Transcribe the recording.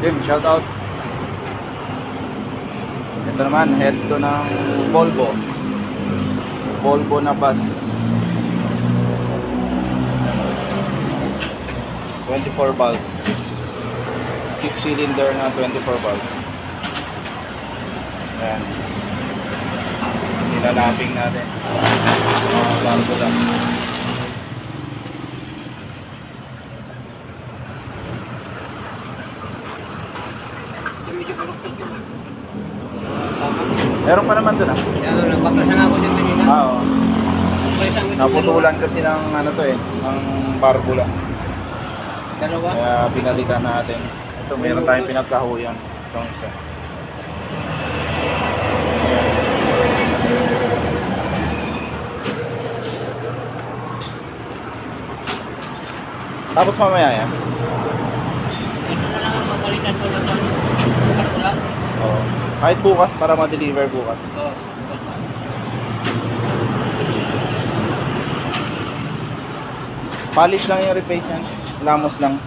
Jim, shout out. Ito naman, head to ng Volvo. Volvo na bus. 24 valve. 6 cylinder na 24 valve. Ayan. Nilalaping natin. Valve lang. Meron pa naman dun ah. Nagbaklas na ako dyan kanina. Oo. Naputulan kasi ng ano to eh, ng barbula. Dalawa. Kaya pinalitan natin. Ito meron tayong pinagkahuyan. Itong isa. Tapos mamaya yan. Ito na lang ang papalitan ko lang. Pula. Oo. Kahit bukas para ma-deliver bukas. Oo. Polish lang yung replacement. Lamos lang.